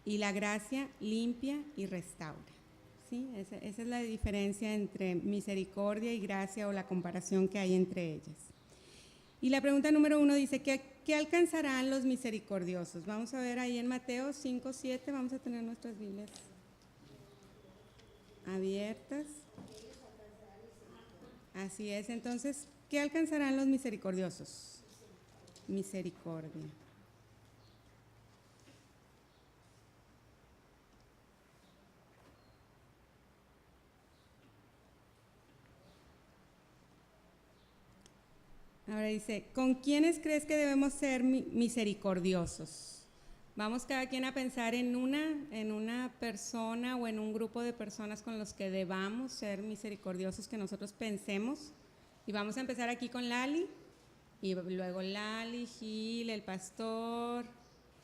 Y la gracia limpia y restaura. ¿Sí? Esa es la diferencia entre misericordia y gracia, o la comparación que hay entre ellas. Y la pregunta número 1 dice, ¿qué alcanzarán los misericordiosos? Vamos a ver ahí en Mateo 5, 7, vamos a tener nuestras Biblias abiertas. Así es, entonces, ¿qué alcanzarán los misericordiosos? Misericordia. Ahora dice, ¿con quiénes crees que debemos ser misericordiosos? Vamos cada quien a pensar en una persona o en un grupo de personas con los que debamos ser misericordiosos, que nosotros pensemos. Y vamos a empezar aquí con Lali, y luego Lali, Gil, el pastor,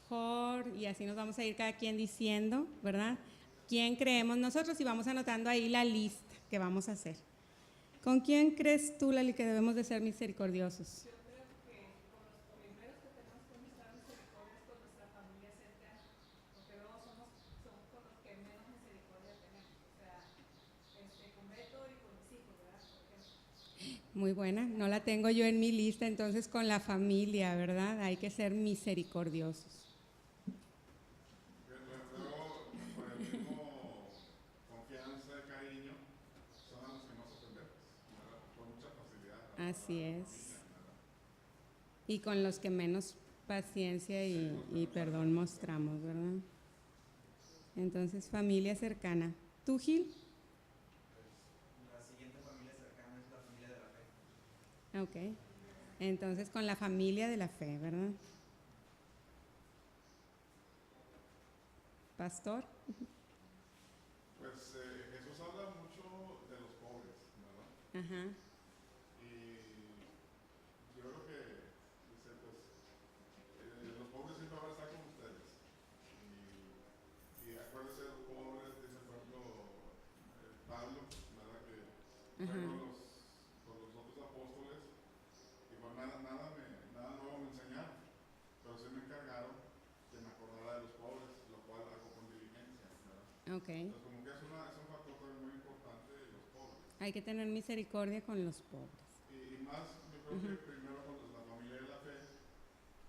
Jor, y así nos vamos a ir cada quien diciendo, ¿verdad? ¿Quién creemos nosotros? Y vamos anotando ahí la lista que vamos a hacer. ¿Con quién crees tú, Lali, que debemos de ser misericordiosos? Yo creo que con los primeros que tenemos que mostrar misericordia es con nuestra familia cercana, porque luego son con los que menos misericordia tenemos, o sea, con Beto y con mis hijos, ¿verdad? Por ejemplo. Muy buena, no la tengo yo en mi lista, entonces con la familia, ¿verdad? Hay que ser misericordiosos. Luego, por el mismo confianza y cariño, son a los que más ofendemos, ¿verdad? Con mucha facilidad. Así es. Familia, y con los que menos paciencia y perdón mostramos, ¿verdad? Entonces, familia cercana. ¿Tú, Gil? La siguiente familia cercana es la familia de la fe. Ok. Entonces, con la familia de la fe, ¿verdad? Pastor. Pues Jesús habla mucho de los pobres, ¿verdad? Ajá. Y yo creo que dice, pues, los pobres siempre van a estar con ustedes. Y acuérdense de los pobres, dice por ejemplo Pablo, ¿verdad? Que fue con los otros apóstoles, igual nada nuevo me enseñaron, pero sí me encargaron que me acordara de los pobres, lo cual hago con diligencia, ¿verdad? Ok. Entonces como que es un factor también muy importante de los pobres. Hay que tener misericordia con los pobres. Y más, yo creo que primero con la familia de la fe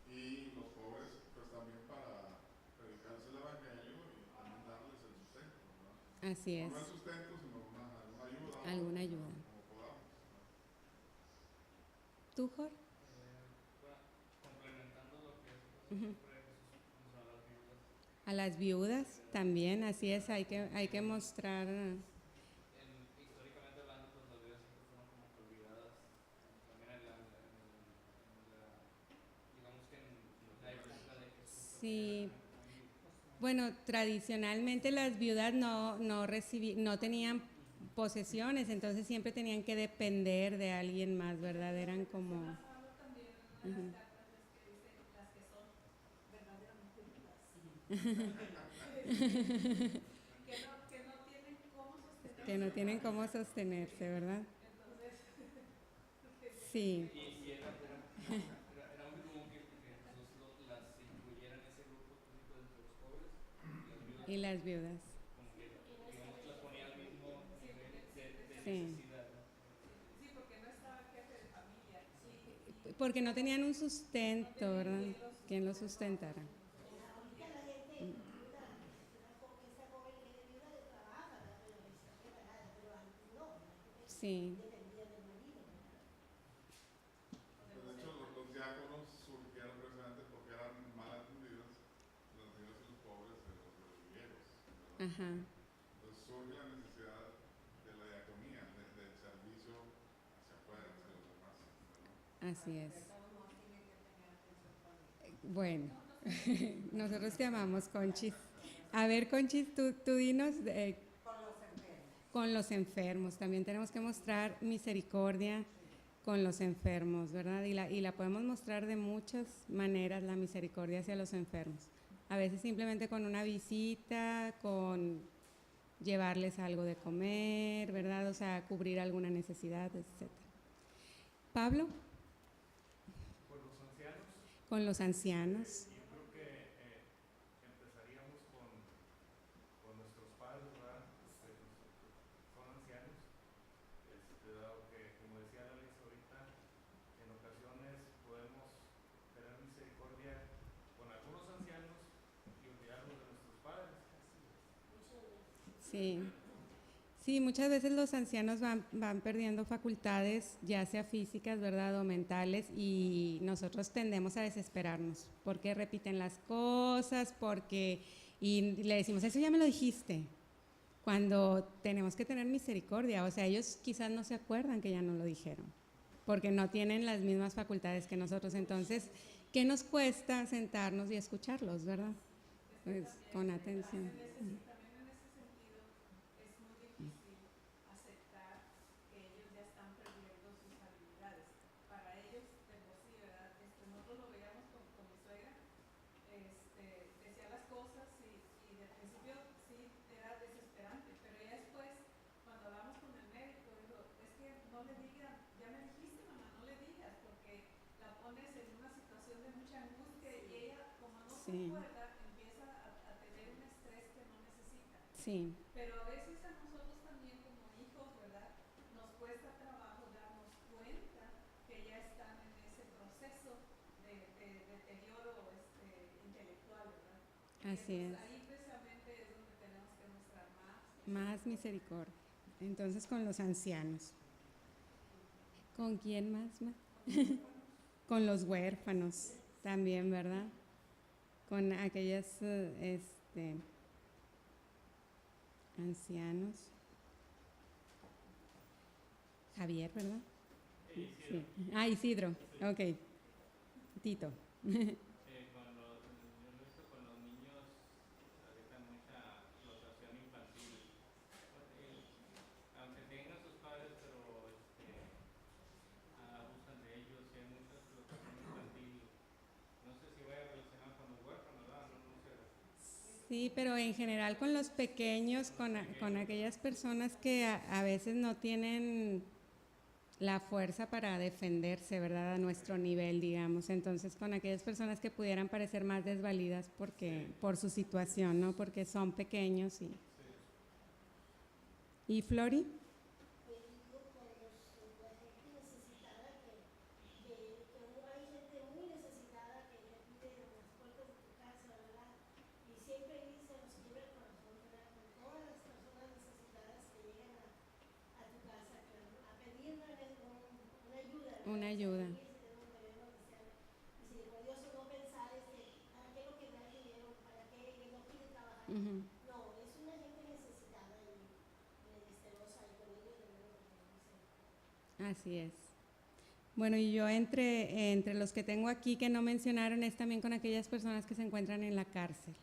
y los pobres, pues también para predicarles el evangelio y también darles el sustento, ¿verdad? Así es. No el sustento, sino alguna ayuda. Alguna ayuda. Como podamos. ¿Tú, Jor? Bueno, complementando lo que siempre Jesús a las viudas. A las viudas también, así es, hay que mostrar. Históricamente hablando, pues las viudas siempre fueron como que olvidadas, también digamos que en la época de Jesús. Sí. Bueno, tradicionalmente las viudas no tenían posesiones, entonces siempre tenían que depender de alguien más, ¿verdad? Eran como... Habla también en una de las cartas que dice las que son verdaderamente viudas. que no tienen cómo sostenerse, ¿verdad? Entonces, sí. Y era muy común que Jesús las incluyera en ese grupo específico de los pobres y las viudas. Como que, digamos, las ponía al mismo nivel de Sí. necesidad, ¿no? Sí, porque no estaba el jefe de familia. Sí. Porque no tenían un sustento, ¿verdad? Quien los sustentara. Sí. Pues de hecho, los diáconos surgieron precisamente porque eran mal atendidas las viudas y los pobres de los griegos, ¿verdad? Ajá. Entonces surge la necesidad de la diaconía, del servicio hacia afuera, hacia los demás, ¿verdad? Así es. Bueno, nosotros te amamos, Conchis. A ver, Conchis, tú dinos... con los enfermos. También tenemos que mostrar misericordia con los enfermos, ¿verdad? Y la podemos mostrar de muchas maneras, la misericordia hacia los enfermos. A veces simplemente con una visita, con llevarles algo de comer, ¿verdad? O sea, cubrir alguna necesidad, etc. Pablo. Con los ancianos. Con los ancianos. Yo creo que empezaríamos con dado que, como decía Alex ahorita, en ocasiones podemos tener misericordia con algunos ancianos y olvidarnos de nuestros padres. Sí. Sí, muchas veces los ancianos van perdiendo facultades, ya sea físicas, ¿verdad?, o mentales, y nosotros tendemos a desesperarnos, porque repiten las cosas, y le decimos, eso ya me lo dijiste, cuando tenemos que tener misericordia, o sea, ellos quizás no se acuerdan que ya no lo dijeron, porque no tienen las mismas facultades que nosotros, entonces, ¿qué nos cuesta sentarnos y escucharlos, verdad? Pues, con atención. También en ese sentido es muy difícil aceptar que ellos ya están perdiendo sus habilidades. Para ellos, de por sí, ¿verdad? Nosotros lo veíamos con mi suegra, decía las cosas y de principio sí era desesperante, pero ya después, cuando hablamos con el médico, dijo, es que no le digas, ya me dijiste, mamá, no le digas, porque la pones en una situación de mucha angustia y ella, como no se Sí, acuerda, empieza a tener un estrés que no necesita. sí, Pero a veces a nosotros también como hijos, ¿verdad? Nos cuesta trabajo darnos cuenta que ya están en ese proceso de deterioro intelectual, ¿verdad? Y así entonces es. ahí precisamente es donde tenemos que mostrar más Más misericordia. Entonces con los ancianos. ¿Con quién más? Con los huérfanos también, ¿verdad? Con aquellos ancianos. Javier, ¿verdad? Sí. Ah, Isidro. Ok. Tito. Yo lo he visto con los niños, ahorita mucha explotación infantil. Aunque tengan sus padres, pero abusan de ellos y hay mucha explotación infantil. No sé si vaya relacionado con los huérfanos, ¿verdad? No sé. Sí, pero en general con los pequeños, con aquellas personas que a veces no tienen la fuerza para defenderse, ¿verdad? A nuestro nivel, digamos. Entonces, con aquellas personas que pudieran parecer más desvalidas por su situación, ¿no? Porque son pequeños y... ¿Y Flori? Pues digo con la gente necesitada que hay gente muy necesitada que te pide en las puertas de tu casa, ¿verdad? Y siempre ahí se nos quiebra el corazón, ¿verdad? Con todas las personas necesitadas que llegan a tu casa a pedir una ayuda, ¿verdad? Una O sea, ayuda. ahí es donde debemos de ser misericordiosos, no pensar ¿para qué lo que da dinero? ¿Para qué? Que no quiere trabajar. Uh-huh. No, es una gente necesitada y menesterosa y con ellos debemos de tener misericordia. Así es. Bueno, y yo entre los que tengo aquí que no mencionaron es también con aquellas personas que se encuentran en la cárcel,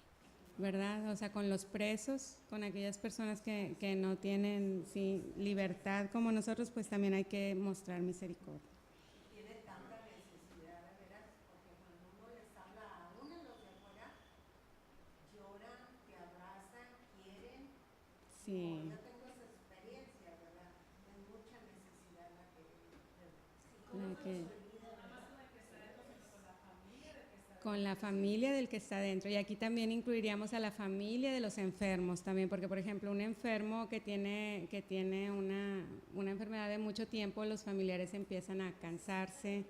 ¿verdad? O sea, con los presos, con aquellas personas que no tienen libertad como nosotros, pues también hay que mostrar misericordia. Tiene tanta necesidad, de veras, porque cuando uno les habla a uno, los de afuera, lloran, te abrazan, quieren. Sí. Yo tengo esa experiencia, ¿verdad? Es mucha necesidad la que... Con la familia del que está dentro. Y aquí también incluiríamos a la familia de los enfermos también, porque por ejemplo un enfermo que tiene una enfermedad de mucho tiempo, los familiares empiezan a cansarse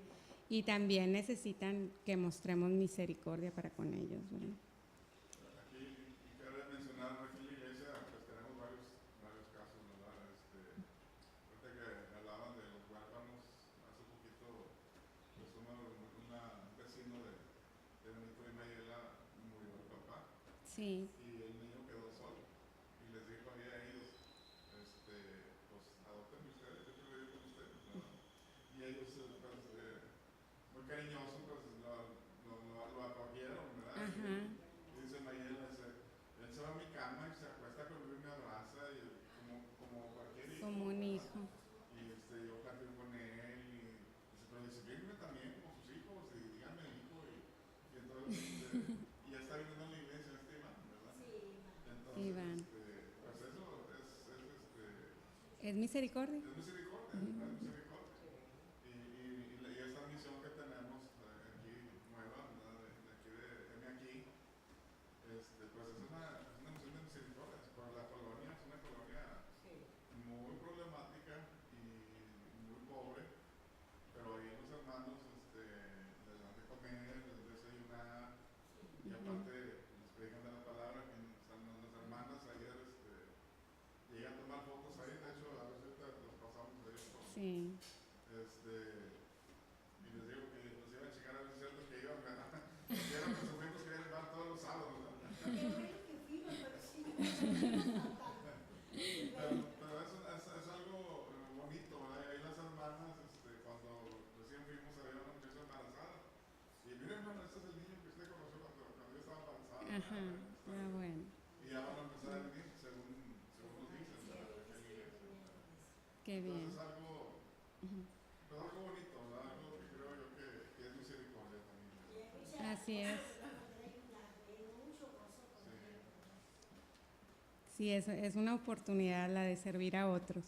y también necesitan que mostremos misericordia para con ellos, ¿verdad? Aquí, y cabe mencionar, aquí en la iglesia pues tenemos varios casos, ¿verdad? Ahorita que hablaban de los huérfanos, hace poquito, pues un vecino de Benito y Mayela murió el papá Sí. y el niño quedó solo y les dijo ahí a ellos, pues adopten ustedes, yo quiero vivir con ustedes, ¿verdad? Y ellos pues, muy cariñosos pues lo acogieron, ¿verdad? Ajá. Y dice Mayela, él se va a mi cama y se acuesta conmigo y me abraza y como cualquier hijo, Como un ¿verdad? hijo. Y yo platico con él y dice, pero disciplíneme también como sus hijos y díganme hijo y entonces y ya está viniendo a la iglesia Iván, ¿verdad? Sí, entonces Iván. pues eso Es misericordia. es misericordia, ¿verdad? Es misericordia. Y esta misión que tenemos aquí nueva, ¿verdad? De aquí de aquí, pues es una misión de misericordia. Por la colonia es una colonia muy problemática y Pero es algo bonito, ¿verdad? Y ahí las hermanas, cuando recién fuimos a ver a una muchacha embarazada, y miren, hermano, este es el niño que usted conoció cuando yo estaba embarazada. Ajá, bueno, Y ya van a empezar a venir, según nos dicen, ¿verdad? De la iglesia. qué bien. Entonces es algo, Ujú. pues algo bonito, ¿verdad? Algo que creo yo que es misericordia también. Así es. Sí. Sí, es una oportunidad la de servir a otros.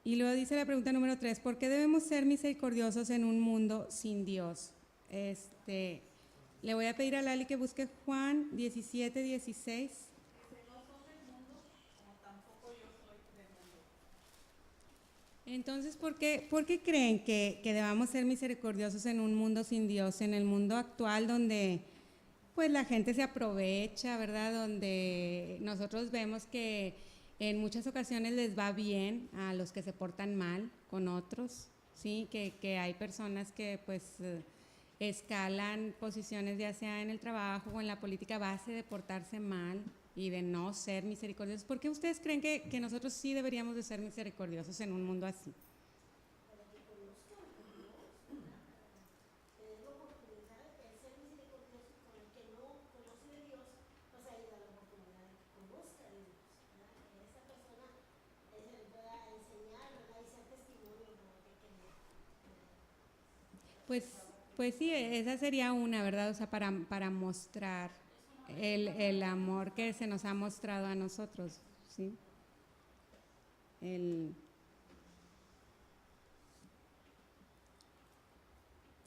Y luego dice la pregunta número 3, ¿por qué debemos ser misericordiosos en un mundo sin Dios? Le voy a pedir a Lali que busque Juan 17, 16. No son del mundo, como tampoco yo soy del mundo. Entonces, ¿por qué creen que debamos ser misericordiosos en un mundo sin Dios, en el mundo actual donde pues la gente se aprovecha, ¿verdad? Donde nosotros vemos que en muchas ocasiones les va bien a los que se portan mal con otros, ¿sí? Que hay personas que pues escalan posiciones ya sea en el trabajo o en la política a base de portarse mal y de no ser misericordiosos. ¿Por qué ustedes creen que nosotros sí deberíamos de ser misericordiosos en un mundo así? Para que conozcan a Dios, ¿verdad? Para tener la oportunidad de ser misericordioso con el que no conoce de Dios, pues ahí da la oportunidad de que conozca a Dios, ¿verdad? Que esa persona se le pueda enseñar, ¿verdad? Y ser testimonio de lo que quería. Pues sí, esa sería una, ¿verdad? O sea, para mostrar el amor que se nos ha mostrado a nosotros, ¿sí?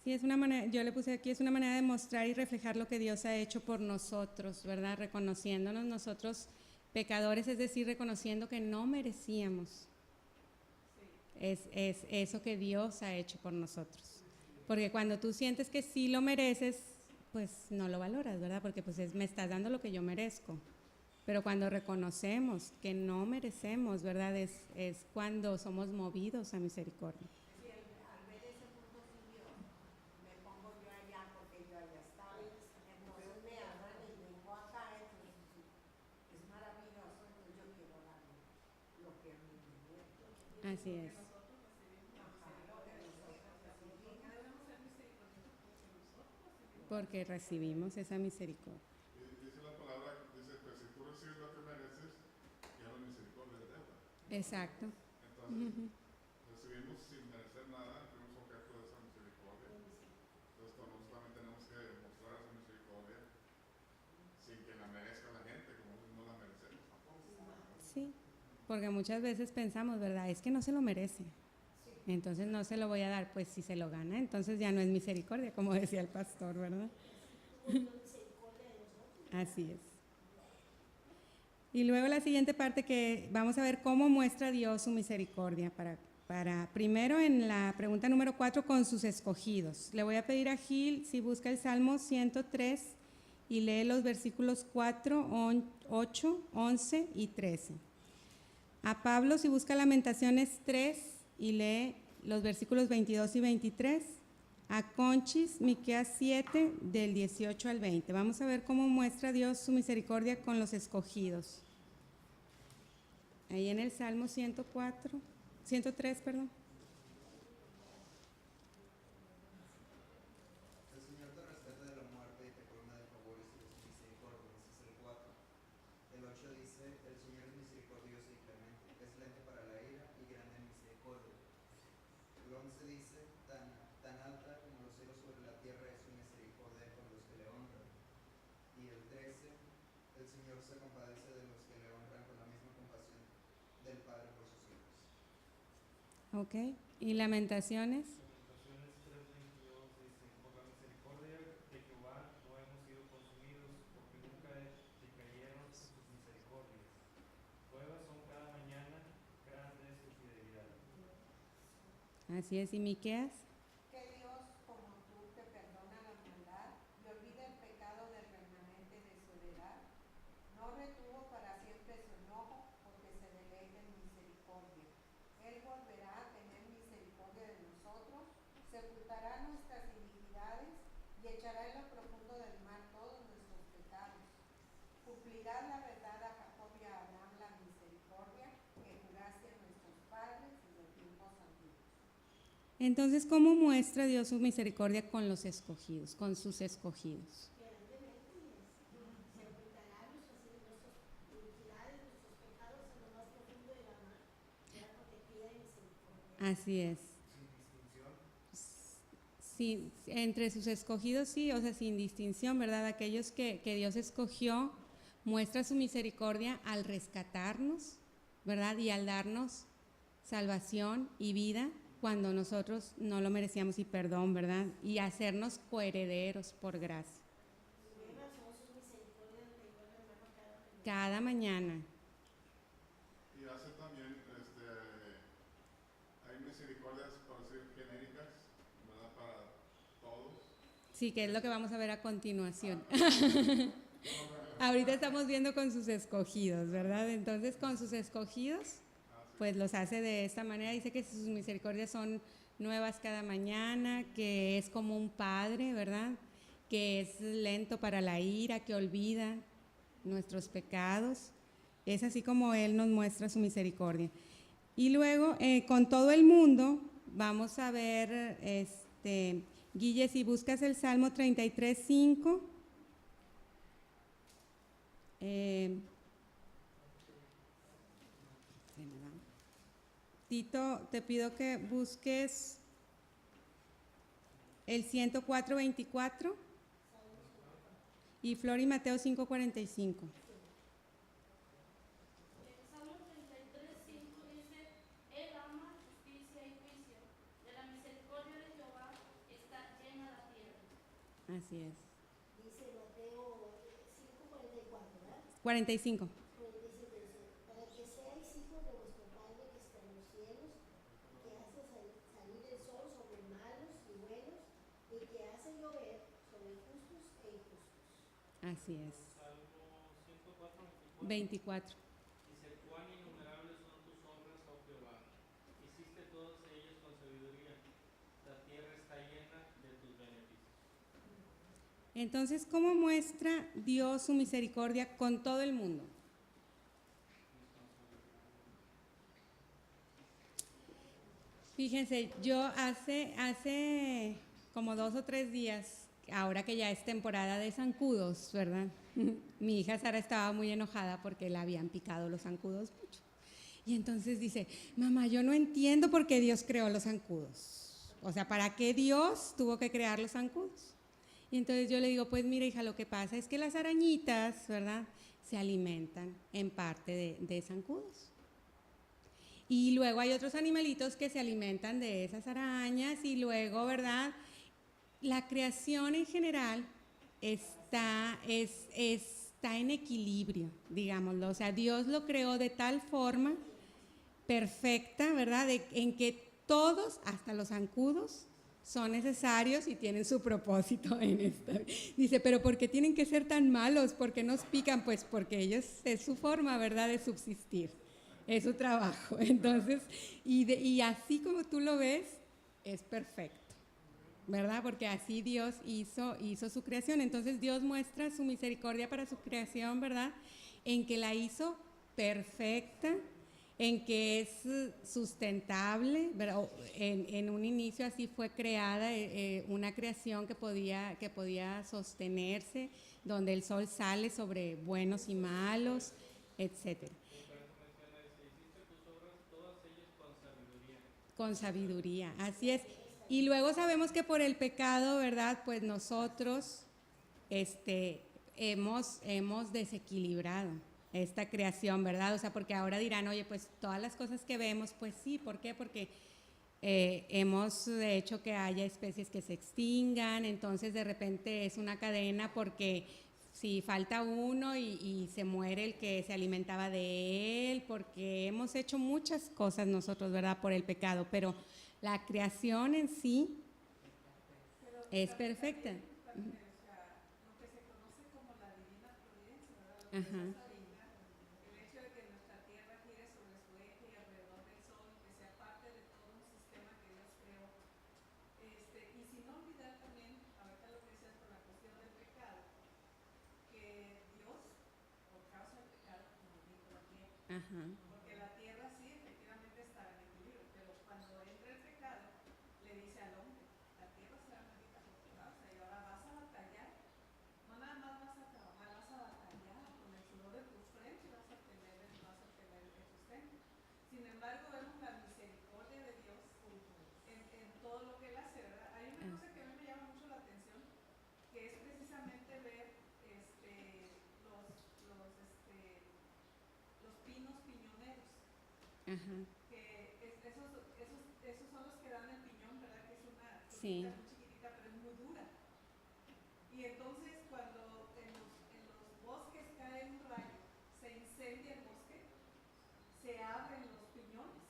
Sí, es una manera, yo le puse aquí, es una manera de mostrar y reflejar lo que Dios ha hecho por nosotros, ¿verdad? Reconociéndonos nosotros pecadores, es decir, reconociendo que no merecíamos. Es eso que Dios ha hecho por nosotros. Porque cuando tú sientes que sí lo mereces, pues no lo valoras, ¿verdad? Porque pues me estás dando lo que yo merezco. Pero cuando reconocemos que no merecemos, ¿verdad? Es cuando somos movidos a misericordia. Sí, al ver ese mundo sin Dios, me pongo yo allá porque yo allá estaba. Entonces me agarran y vengo acá, entonces es maravilloso, entonces yo quiero darle lo que a mí me duele. Así es. Porque recibimos esa misericordia. Dice la palabra, dice, pues si tú recibes lo que mereces, ya la misericordia es deuda. Exacto. Entonces, recibimos sin merecer nada, fuimos objeto de esa misericordia. Entonces, nosotros también tenemos que mostrar esa misericordia sin que la merezca la gente, como no la merecemos tampoco. Sí, porque muchas veces pensamos, ¿verdad? Es que no se lo merece. Entonces no se lo voy a dar. Pues si se lo gana, entonces ya no es misericordia, como decía el pastor, ¿verdad? Así es. Y luego la siguiente parte que vamos a ver cómo muestra Dios su misericordia para primero en la pregunta número 4 con sus escogidos. Le voy a pedir a Gil si busca el Salmo 103 y lee los versículos 4, 8, 11 y 13. A Pablo si busca Lamentaciones 3 y lee los versículos 22 y 23. A Conchis, Miqueas 7, del 18 al 20. Vamos a ver cómo muestra Dios su misericordia con los escogidos. Ahí en el Salmo 103, perdón. El Señor te rescata de la muerte y te corona de favores y de su misericordia. Ese es el 4. El 8 dice, el Señor es misericordioso y clemente, es lento para la ira y grande en misericordia. El 11 dice, tan alta como los cielos sobre la tierra es su misericordia con los que le honran. Y el 13, el Señor se compadece de los que le honran con la misma compasión del Padre por sus hijos. Ok. ¿Y Lamentaciones? Lamentaciones 3:22 dice, por la misericordia de Jehová no hemos sido consumidos, porque nunca decayeron sus misericordias. Nuevas son cada mañana, grande es su fidelidad. Así es. ¿Y Miqueas? Que Dios, como tú, te perdona la maldad y olvida el pecado del remanente de su heredad. No retuvo para siempre su enojo, porque se deleita en misericordia. Él volverá a tener misericordia de nosotros, sepultará nuestras iniquidades y echará en lo profundo del mar todos nuestros pecados. Cumplirá la verdad a Entonces, ¿cómo muestra Dios su misericordia con los escogidos, con sus escogidos? Se ocultará nuestras iniquidades, nuestros pecados en lo más profundo de la mar, ¿verdad? Porque pide misericordia. Así es. Sin distinción. Sí, entre sus escogidos sí, o sea, sin distinción, ¿verdad? Aquellos que Dios escogió, muestra su misericordia al rescatarnos, ¿verdad? Y al darnos salvación y vida cuando nosotros no lo merecíamos y perdón, ¿verdad? Y hacernos coherederos por gracia. Nuevas son sus misericordias, me dijo el hermano cada mañana. Cada mañana. Y hace también, hay misericordias, por decir, genéricas, ¿verdad? Para todos. Sí, que es lo que vamos a ver a continuación. Ahorita estamos viendo con sus escogidos, ¿verdad? Entonces, con sus escogidos, pues los hace de esta manera. Dice que sus misericordias son nuevas cada mañana, que es como un padre, ¿verdad? Que es lento para la ira, que olvida nuestros pecados. Es así como Él nos muestra su misericordia. Y luego, con todo el mundo, vamos a ver, Guille, si buscas el Salmo 33:5. Tito, te pido que busques el 104:24 y Flor y Mateo 5:45. El Salmo 33:5 dice: Él ama justicia y juicio, de la misericordia de Jehová está llena la tierra. Así es. Dice Mateo 5:44, ¿verdad? 45. 45 dice, para que seáis hijos de vuestro Padre que está en los cielos, que hace salir el sol sobre malos y buenos, y que hace llover sobre justos e injustos. Así es. Salmo 104, 24. Dice: cuán innumerables son tus obras, oh Jehová. Hiciste todas ellas con sabiduría. La tierra está llena de tus beneficios. Entonces, ¿cómo muestra Dios su misericordia con todo el mundo? Fíjense, yo hace como 2 o 3 días, ahora que ya es temporada de zancudos, ¿verdad? Mi hija Sara estaba muy enojada porque la habían picado los zancudos mucho. Y entonces dice, mamá, yo no entiendo por qué Dios creó los zancudos. O sea, ¿para qué Dios tuvo que crear los zancudos? Y entonces yo le digo, pues mira, hija, lo que pasa es que las arañitas, ¿verdad?, se alimentan en parte de zancudos. Y luego hay otros animalitos que se alimentan de esas arañas y luego, ¿verdad?, la creación en general está en equilibrio, digámoslo. O sea, Dios lo creó de tal forma perfecta, ¿verdad?, en que todos, hasta los zancudos, son necesarios y tienen su propósito en esta. Dice, pero ¿por qué tienen que ser tan malos? ¿Por qué nos pican? Pues porque ellos, es su forma, ¿verdad?, de subsistir, es su trabajo. Entonces, y así como tú lo ves, es perfecto, ¿verdad? Porque así Dios hizo su creación. Entonces Dios muestra su misericordia para su creación, ¿verdad?, en que la hizo perfecta, en que es sustentable, ¿verdad? En un inicio así fue creada una creación que podía sostenerse, donde el sol sale sobre buenos y malos, etcétera. Con sabiduría, así es. Y luego sabemos que por el pecado, ¿verdad?, pues nosotros hemos desequilibrado esta creación, ¿verdad? O sea, porque ahora dirán, oye, pues todas las cosas que vemos, pues sí, ¿por qué? Porque hemos hecho que haya especies que se extingan, entonces de repente es una cadena porque si falta uno y se muere el que se alimentaba de él, porque hemos hecho muchas cosas nosotros, ¿verdad?, por el pecado, pero la creación en sí es perfecta. También, o sea, lo que se conoce como la divina providencia, ¿verdad? Lo que Ajá. es ahorita, el hecho de que nuestra tierra gire sobre su eje y alrededor del sol, que sea parte de todo un sistema que Dios creó. Y sin no olvidar también, ahorita lo que decías por la cuestión del pecado, que Dios, por causa del pecado, maldito la tierra. Ajá. Porque la tierra sí, efectivamente estaba en equilibrio, pero cuando entra el pecado, le Ajá. que esos son los que dan el piñón, ¿verdad? Que es una Sí. fruta muy chiquitita, pero es muy dura. Y entonces cuando en los bosques cae un rayo, se incendia el bosque, se abren los piñones.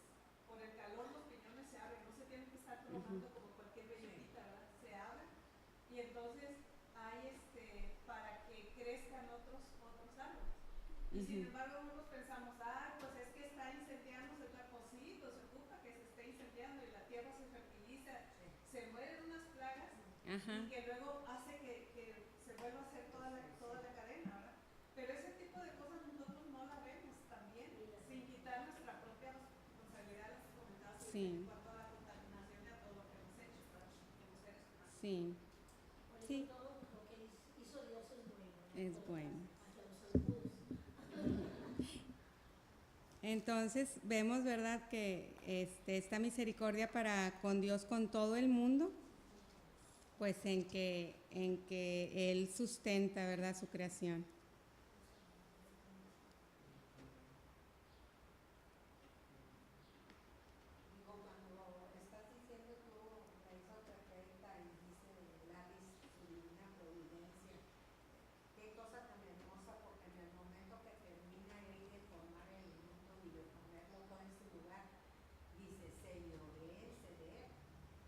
Por el calor los piñones se abren, no se tienen que estar tronando como cualquier belletita, ¿verdad? Se abren y entonces hay para que crezcan otros árboles. Y sin embargo nosotros pensamos, pues es que está incendiándose otra cosita, se ocupa que se esté incendiando y la tierra se fertiliza, se mueren unas plagas. Ajá. Y que luego hace que se vuelva a hacer toda la cadena, ¿verdad? Pero ese tipo de cosas nosotros no la vemos también, sin quitar nuestra propia responsabilidad, las comentadas Sí. en cuanto a la contaminación y a todo lo que hemos hecho, ¿verdad? Como seres humanos. Sí. Por eso Sí. todo lo que hizo Dios es bueno. ¿no? Es Todo, bueno. hasta los zancudos. Entonces vemos, ¿verdad?, que esta misericordia para con Dios, con todo el mundo, pues en que Él sustenta, ¿verdad?, su creación. Digo, cuando estás diciendo tú la hizo perfecta y dice Laris su divina providencia, qué cosa tan hermosa, porque en el momento que termina él de formar el mundo y de ponerlo todo en su lugar, dice, se lloré, se ve.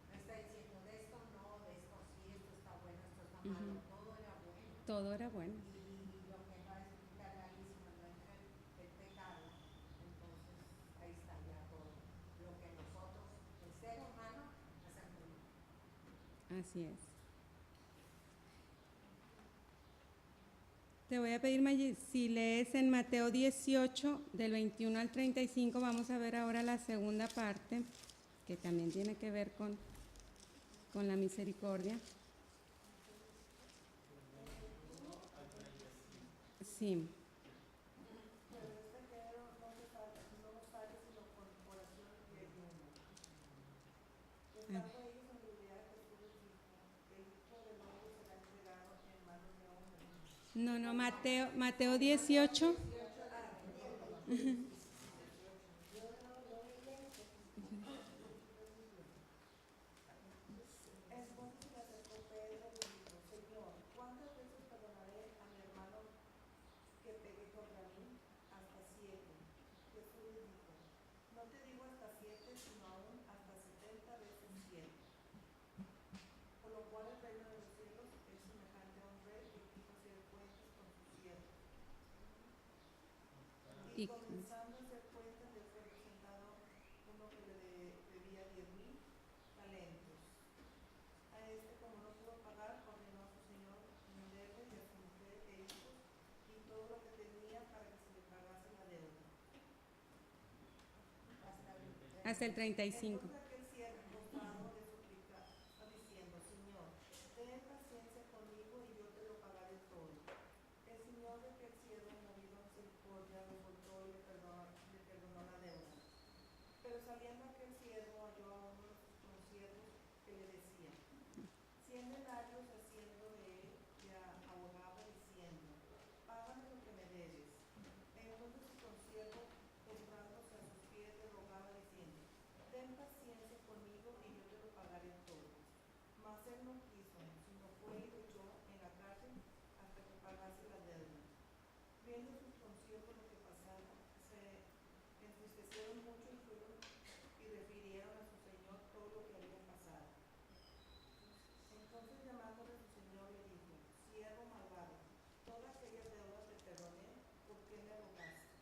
No está diciendo de esto no, de esto sí, esto está bueno, esto está malo, todo era bueno. Todo era bueno. Y lo que va a explicar Laris cuando entra el pecado, entonces ahí está ya todo. Lo que nosotros, el ser humano, hacemos mal. Así es. Te voy a pedir, Maggi, si lees en Mateo 18, del 21 al 35, vamos a ver ahora la segunda parte, que también tiene que ver con la misericordia. Sí. Pero no nos sale sino por oración y ayuno. Estando ellos en Galilea, Jesús les dijo, el Hijo del Hombre será entregado en manos de hombres. No, Mateo 18. Entonces se le acercó Pedro y dijo, Señor, ¿cuántas veces perdonaré a mi hermano que pegue contra mí? Hasta 7. Jesús le dijo, no te digo hasta 7, sino aún hasta 70 veces 7. Por lo cual el reino de los cielos es semejante a un rey que quiso hacer cuentas con sus siervos. Y comenzando a hacer cuentas, le fue presentado uno que le debía 10,000 talentos. A como no pudo pagar, ordenó a su señor venderle y a su mujer e hijos y todo lo que tenía para que se le pagase la deuda. Hasta el 35. Entonces aquel siervo postrado le suplicaba diciendo, Señor, ten paciencia conmigo y yo te lo pagaré todo. El señor de aquel siervo, movido a misericordia, lo soltó y le perdonó la deuda. Pero saliendo aquel siervo halló a uno de sus consiervos que le decía, 100 denarios haciendo de él, le abogaba diciendo, págame lo que me debes. Entonces su consiervo, postrándose a sus pies, le rogaba diciendo, ten paciencia conmigo y yo te lo pagaré todo. Mas él no quiso, sino fue y lo echó en la cárcel hasta que pagase la deuda. Viendo sus consiervos lo que pasaba, se entristecieron mucho y fueron y refirieron a su señor todo lo que había pasado. Entonces llamándole a su señor le dijo, siervo malvado, toda aquella deuda te perdoné, ¿por qué me rogaste?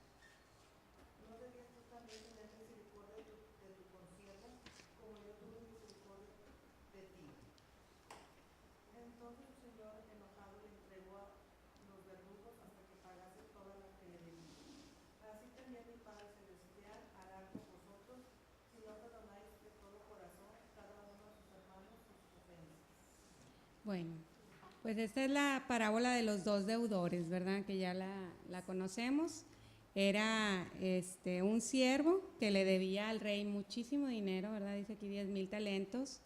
¿No debías tú también tener misericordia de tu consiervo, como yo tuve misericordia de ti? Entonces su señor enojado le entregó a los verdugos hasta que pagase toda la que le debía. Así también mi Padre Celestial hará con vosotros si no perdonáis de todo corazón cada uno de sus hermanos sus ofensas. Bueno, pues esta es la parábola de los dos deudores, ¿verdad? Que ya la conocemos. Era un siervo que le debía al rey muchísimo dinero, ¿verdad? Dice aquí 10,000 talentos.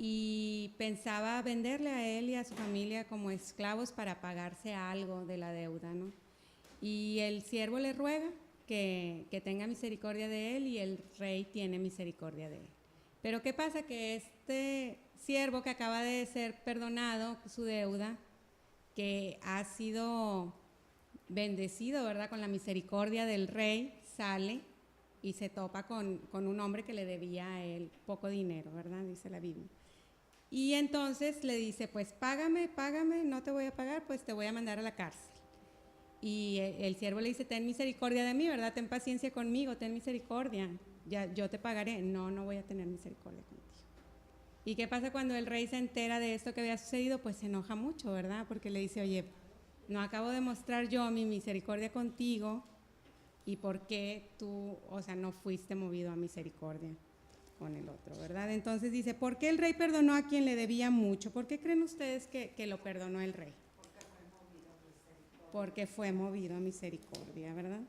Y pensaba venderle a él y a su familia como esclavos para pagarse algo de la deuda, ¿no? Y el siervo le ruega que tenga misericordia de él y el rey tiene misericordia de él. Pero ¿qué pasa? Que este siervo que acaba de ser perdonado su deuda, que ha sido bendecido, ¿verdad?, con la misericordia del rey, sale y se topa con un hombre que le debía a él poco dinero, ¿verdad?, dice la Biblia. Y entonces le dice, pues págame, no te voy a pagar, pues te voy a mandar a la cárcel. Y el siervo le dice, ten misericordia de mí, ¿verdad? Ten paciencia conmigo, ten misericordia, ya, yo te pagaré. No, no voy a tener misericordia contigo. ¿Y qué pasa cuando el rey se entera de esto que había sucedido? Pues se enoja mucho, ¿verdad? Porque le dice, oye, no acabo de mostrar yo mi misericordia contigo, ¿y por qué tú, o sea, no fuiste movido a misericordia con el otro, ¿verdad? Entonces dice, ¿por qué el rey perdonó a quien le debía mucho? ¿Por qué creen ustedes que lo perdonó el rey? Porque fue movido a misericordia, ¿verdad?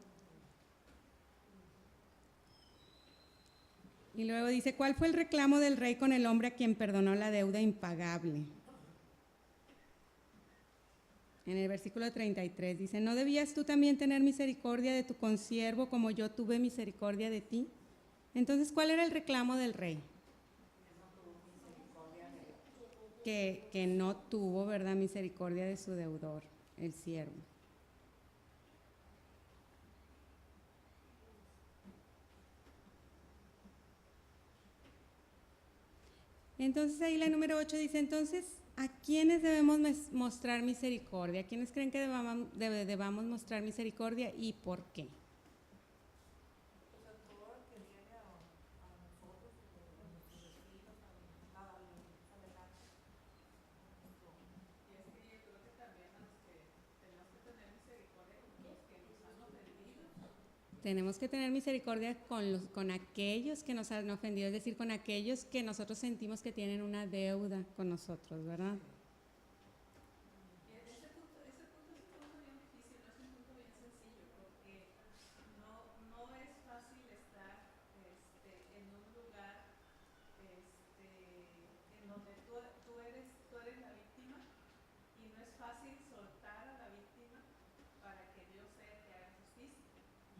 Y luego dice, ¿cuál fue el reclamo del rey con el hombre a quien perdonó la deuda impagable? En el versículo 33 dice, ¿no debías tú también tener misericordia de tu consiervo como yo tuve misericordia de ti? Entonces, ¿cuál era el reclamo del rey? Que no tuvo, ¿verdad?, misericordia de su deudor, el siervo. Entonces ahí la número 8 dice, entonces, ¿a quiénes debemos mostrar misericordia? ¿A quiénes creen que debamos mostrar misericordia y por qué? Y es que yo creo que también a los que tenemos que tener misericordia con los que nos han ofendido. Tenemos que tener misericordia con aquellos que nos han ofendido, es decir, con aquellos que nosotros sentimos que tienen una deuda con nosotros, ¿verdad? Y ese punto es un punto bien difícil, no es un punto bien sencillo, porque no es fácil estar en un lugar en donde tú eres la víctima y no es fácil soltar a la víctima para que Dios sea el que haga justicia.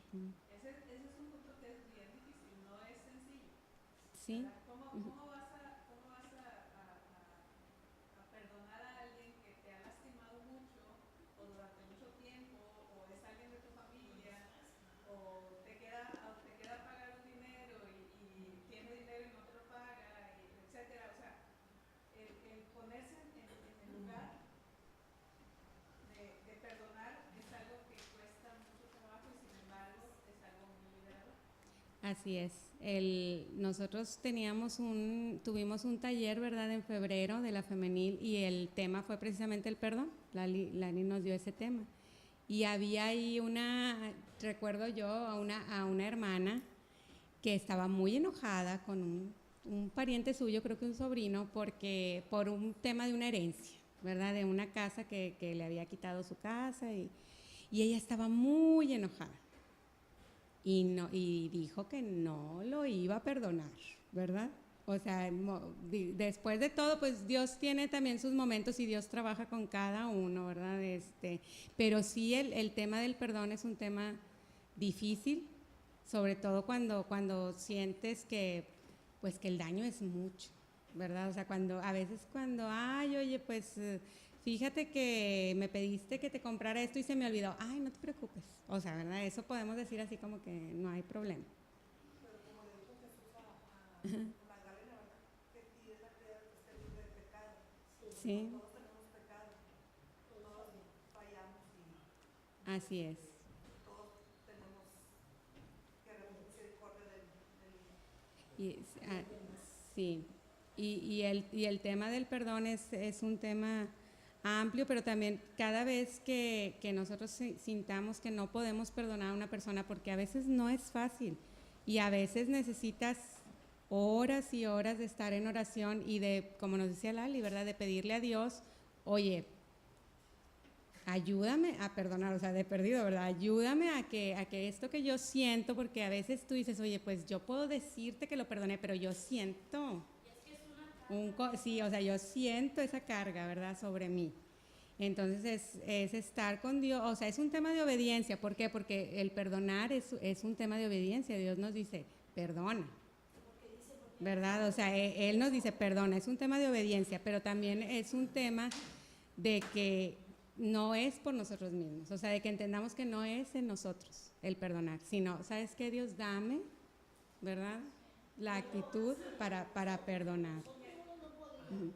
Ese es un punto que es bien difícil, no es sencillo. Sí. ¿Verdad? ¿Cómo vas a perdonar a alguien que te ha lastimado mucho o durante mucho tiempo, o es alguien de tu familia, o te queda pagar un dinero y tiene dinero y no te lo paga, etcétera? O sea, el ponerse en el lugar de perdonar es algo que cuesta mucho trabajo y sin embargo es algo muy liberador. Así es. Nosotros tuvimos un taller, ¿verdad?, en febrero de la femenil y el tema fue precisamente el perdón. Lali nos dio ese tema. Y había ahí recuerdo yo a una hermana que estaba muy enojada con un pariente suyo, creo que un sobrino, por un tema de una herencia, ¿verdad?, de una casa que le había quitado su casa y ella estaba muy enojada. Y dijo que no lo iba a perdonar, ¿verdad? O sea, después de todo, pues Dios tiene también sus momentos y Dios trabaja con cada uno, ¿verdad? Pero sí el tema del perdón es un tema difícil, sobre todo cuando sientes que el daño es mucho, ¿verdad? O sea, a veces ay, oye, pues fíjate que me pediste que te comprara esto y se me olvidó. Ay, no te preocupes. O sea, ¿verdad? Eso podemos decir así como que no hay problema. Pero como le dijo Jesús a Magdalena, ¿verdad? Que pide la piedra que esté libre de pecado. Sí. Todos tenemos pecado, todos fallamos y Así es. todos tenemos que recibir misericordia del Sí. Y el tema del perdón es un tema amplio, pero también cada vez que nosotros sintamos que no podemos perdonar a una persona, porque a veces no es fácil y a veces necesitas horas y horas de estar en oración y de, como nos decía Lali, ¿verdad?, de pedirle a Dios, oye, ayúdame a perdonar, o sea, de perdido, ¿verdad? Ayúdame a que esto que yo siento, porque a veces tú dices, oye, pues yo puedo decirte que lo perdoné, pero yo siento, sí, o sea, yo siento esa carga, ¿verdad?, sobre mí. Entonces es estar con Dios, o sea, es un tema de obediencia. ¿Por qué? Porque el perdonar es un tema de obediencia. Dios nos dice, perdona, ¿verdad? O sea, Él nos dice, perdona, es un tema de obediencia, pero también es un tema de que no es por nosotros mismos, o sea, de que entendamos que no es en nosotros el perdonar, sino, ¿sabes qué? Dios, dame, ¿verdad? La actitud para perdonar. Ujú.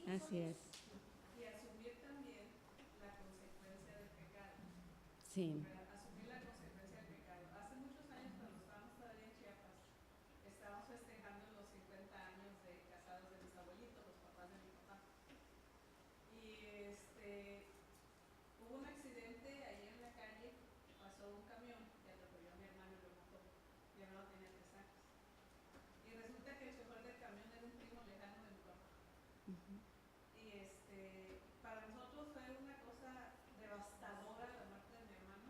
Así es. Y asumir también la consecuencia del pecado. Sí. ¿Verdad? Asumir la consecuencia del pecado. Hace muchos años, cuando estábamos todavía en Chiapas, estábamos festejando los 50 años de casados de mis abuelitos, los papás de mi papá. Y hubo un accidente ahí en la calle, pasó un camión y atropelló a mi hermano y lo mató. Mi hermano tenía 3 años. Y resulta que el chofer del camión era un primo lejano de mi papá. Y para nosotros fue una cosa devastadora la muerte de mi hermano.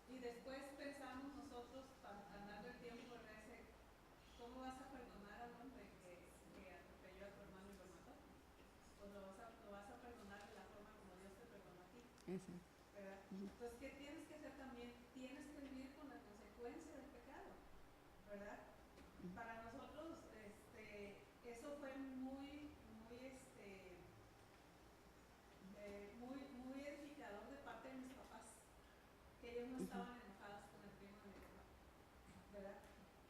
Y después pensamos nosotros, andando el tiempo, ¿verdad? ¿Cómo vas a perdonar al hombre que atropelló a tu hermano y lo mató? Pues lo vas a perdonar de la forma como Dios te perdonó a ti. Exacto. ¿Verdad? Entonces, ¿qué tienes que hacer también? Tienes que vivir con la consecuencia del pecado, ¿verdad? Para nosotros, eso fue muy edificador de parte de mis papás, que ellos no estaban enojados con el primo de mi papá, ¿verdad?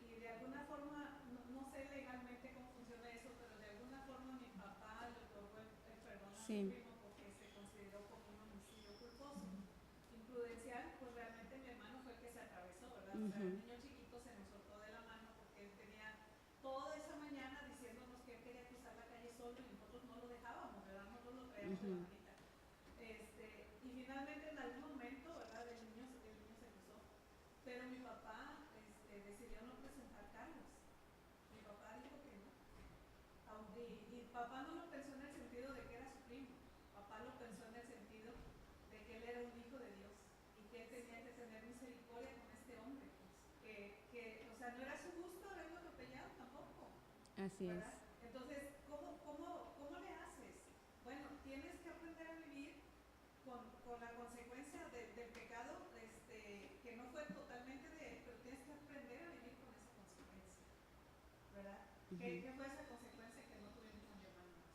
Y de alguna forma, no sé legalmente cómo funciona eso, pero de alguna forma mi papá le otorgó el perdón a mi primo porque se consideró como un homicidio culposo. Imprudencial, pues realmente mi hermano fue el que se atravesó, ¿verdad? O sea, el niño chiquito se nos soltó de la mano porque él tenía toda esa mañana diciéndonos que él quería cruzar la calle solo y nosotros no lo dejábamos, ¿verdad? Nosotros lo traíamos de la manita. Y finalmente en algún momento, ¿verdad? El niño se cruzó. Pero mi papá decidió no presentar cargos. Mi papá dijo que no. Y papá no lo pensó en el sentido de que era su primo. Papá lo pensó en el sentido de que él era un hijo de Dios y que él tenía que tener misericordia con este hombre. O sea, no era su gusto haberlo atropellado tampoco. Así ¿verdad? es. Entonces, ¿cómo le haces? Bueno, tienes que aprender a vivir con la consecuencia del pecado, que no fue totalmente de él, pero tienes que aprender a vivir con esa consecuencia, ¿verdad? ¿Qué fue esa consecuencia que no tuvimos a mi hermano más?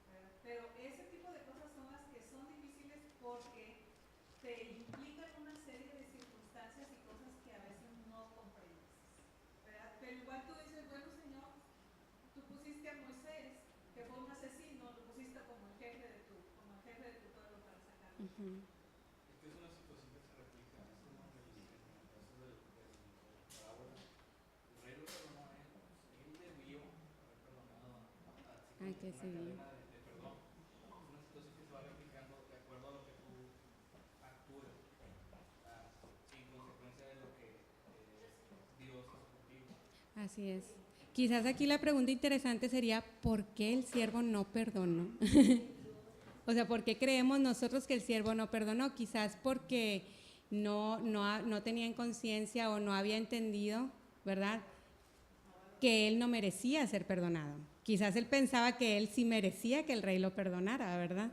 ¿Verdad? Pero ese tipo de cosas son las que son difíciles porque te implican una serie de circunstancias y cosas que a veces no comprendes, ¿verdad? Pero igual tú dices, bueno, Señor, tú pusiste a Moisés, que fue un asesino, lo pusiste como el jefe de tu pueblo para sacarlo. Es que es una situación que se replica, es como en el caso de parábola. El rey lo perdonó a él, él debió haber perdonado Ay, que sí. una cadena de perdón. Es una situación que se va replicando de acuerdo a lo que tú actúes, en consecuencia de lo que Dios hace contigo. Así es. Quizás aquí la pregunta interesante sería, ¿por qué el siervo no perdonó? O sea, ¿por qué creemos nosotros que el siervo no perdonó? Quizás porque no tenía en conciencia o no había entendido, ¿verdad?, que él no merecía ser perdonado. Quizás él pensaba que él sí merecía que el rey lo perdonara, ¿verdad?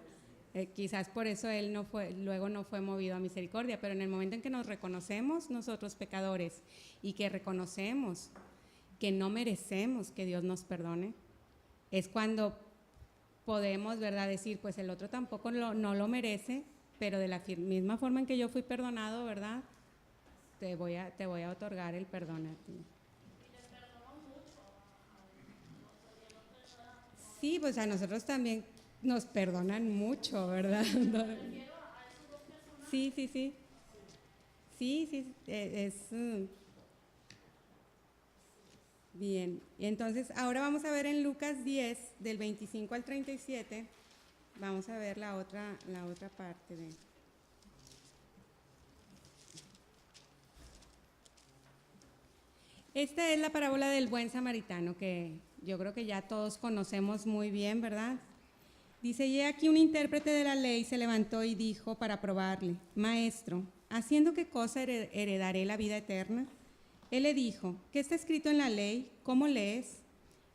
Quizás por eso él luego no fue movido a misericordia, pero en el momento en que nos reconocemos nosotros pecadores y que reconocemos que no merecemos que Dios nos perdone, es cuando podemos, ¿verdad?, decir, pues el otro tampoco no lo merece, pero de la misma forma en que yo fui perdonado, ¿verdad?, te voy a otorgar el perdón a ti. Sí, pues a nosotros también nos perdonan mucho, ¿verdad? Sí. Sí, bien. Y entonces, ahora vamos a ver en Lucas 10, del 25 al 37, vamos a ver la otra parte de... Esta es la parábola del buen samaritano, que yo creo que ya todos conocemos muy bien, ¿verdad? Dice, y aquí un intérprete de la ley se levantó y dijo para probarle, Maestro, ¿haciendo qué cosa heredaré la vida eterna? Él le dijo, ¿qué está escrito en la ley? ¿Cómo lees?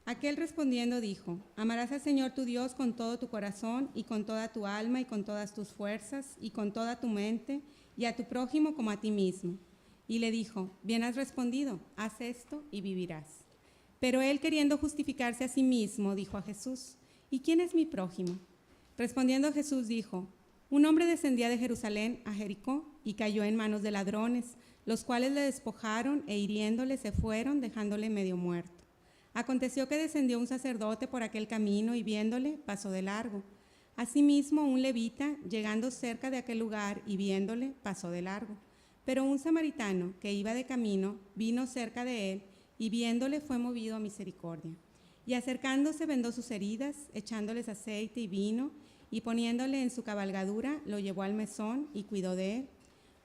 Aquel respondiendo dijo: amarás al Señor tu Dios con todo tu corazón y con toda tu alma y con todas tus fuerzas y con toda tu mente, y a tu prójimo como a ti mismo. Y le dijo: bien has respondido, haz esto y vivirás. Pero él, queriendo justificarse a sí mismo, dijo a Jesús: ¿y quién es mi prójimo? Respondiendo Jesús dijo: un hombre descendía de Jerusalén a Jericó y cayó en manos de ladrones, los cuales le despojaron e hiriéndole se fueron, dejándole medio muerto. Aconteció que descendió un sacerdote por aquel camino y viéndole pasó de largo. Asimismo un levita, llegando cerca de aquel lugar y viéndole, pasó de largo. Pero un samaritano que iba de camino vino cerca de él y viéndole fue movido a misericordia. Y acercándose vendó sus heridas, echándoles aceite y vino, y poniéndole en su cabalgadura, lo llevó al mesón y cuidó de él.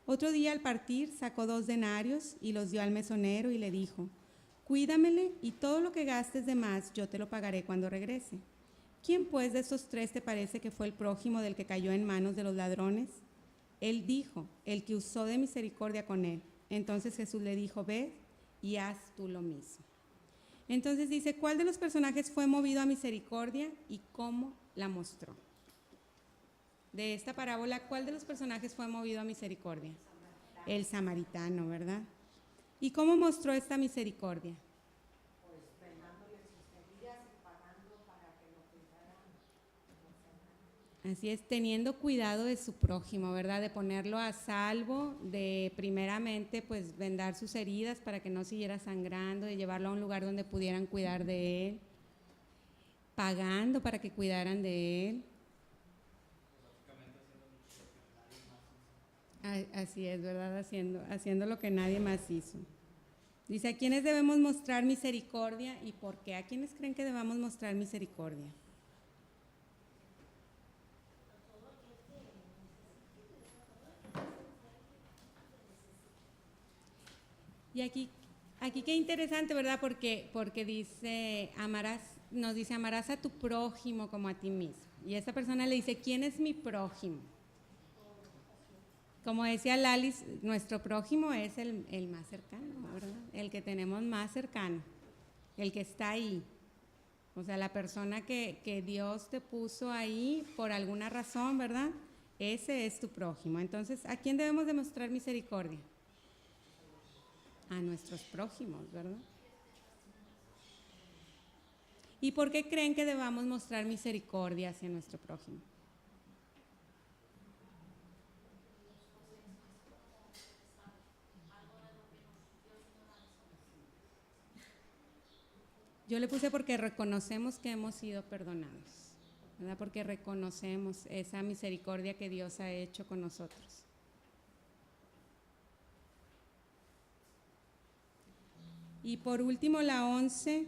Otro día al partir sacó 2 denarios y los dio al mesonero y le dijo: cuídamele y todo lo que gastes de más yo te lo pagaré cuando regrese. ¿Quién pues de estos 3 te parece que fue el prójimo del que cayó en manos de los ladrones? Él dijo: el que usó de misericordia con él. Entonces Jesús le dijo: ve y haz tú lo mismo. Entonces dice, ¿cuál de los personajes fue movido a misericordia y cómo la mostró? De esta parábola, ¿cuál de los personajes fue movido a misericordia? El samaritano, ¿verdad? ¿Y cómo mostró esta misericordia? Pues vendándole sus heridas y pagando para que lo cuidaran. Así es, teniendo cuidado de su prójimo, ¿verdad? De ponerlo a salvo, de primeramente pues vendar sus heridas para que no siguiera sangrando, de llevarlo a un lugar donde pudieran cuidar de él, pagando para que cuidaran de él. Así es, ¿verdad? Haciendo lo que nadie más hizo. Dice, ¿a quiénes debemos mostrar misericordia y por qué? ¿A quiénes creen que debamos mostrar misericordia? Y aquí qué interesante, ¿verdad? Porque dice, nos dice, amarás a tu prójimo como a ti mismo. Y esa persona le dice, ¿quién es mi prójimo? Como decía Lalis, nuestro prójimo es el más cercano, ¿verdad? El que tenemos más cercano, el que está ahí. O sea, la persona que Dios te puso ahí por alguna razón, ¿verdad? Ese es tu prójimo. Entonces, ¿a quién debemos demostrar misericordia? A nuestros prójimos, ¿verdad? ¿Y por qué creen que debamos mostrar misericordia hacia nuestro prójimo? Yo le puse porque reconocemos que hemos sido perdonados, ¿verdad? Porque reconocemos esa misericordia que Dios ha hecho con nosotros. Y por último, la 11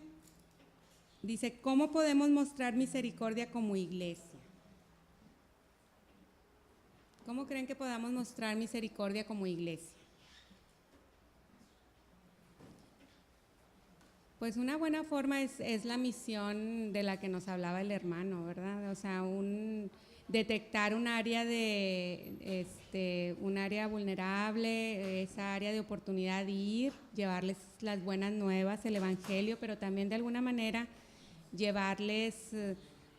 dice, ¿cómo podemos mostrar misericordia como iglesia? ¿Cómo creen que podamos mostrar misericordia como iglesia? Pues una buena forma es la misión de la que nos hablaba el hermano, ¿verdad? O sea, detectar un área un área vulnerable, esa área de oportunidad de ir, llevarles las buenas nuevas, el evangelio, pero también de alguna manera llevarles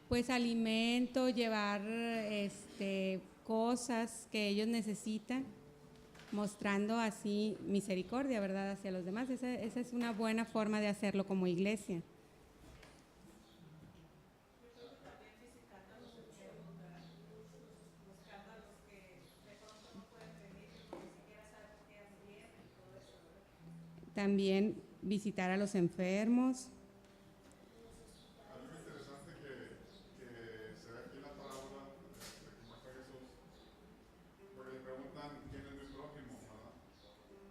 pues alimento, llevar cosas que ellos necesitan, mostrando así misericordia, ¿verdad?, hacia los demás. Esa es una buena forma de hacerlo como iglesia. Yo creo que también visitando a los enfermos, ¿verdad? Buscando a los que de pronto no pueden venir, porque ni siquiera saben por qué vienen y todo eso, ¿verdad? También visitar a los enfermos. Algo interesante que se ve aquí en la parábola que muestra Jesús, porque le preguntan quién es mi prójimo, ¿verdad?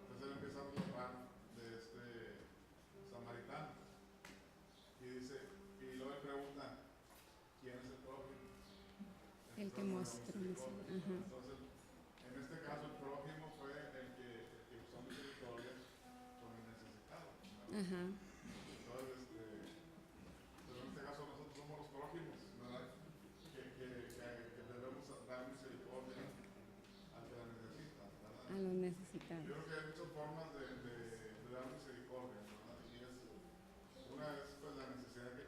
Entonces él empieza a hablar de este samaritano y dice, y luego le pregunta quién es el prójimo. El que mostró misericordia. ajá. Entonces, en este caso el prójimo fue el que usó misericordia con el necesitado, ¿verdad? Ajá. Entonces, pero en este caso nosotros somos los prójimos, ¿verdad? Que debemos dar misericordia al que la necesita, ¿verdad? A los necesitados. Yo creo que hay muchas formas de dar misericordia, ¿verdad? Y una es pues la necesidad que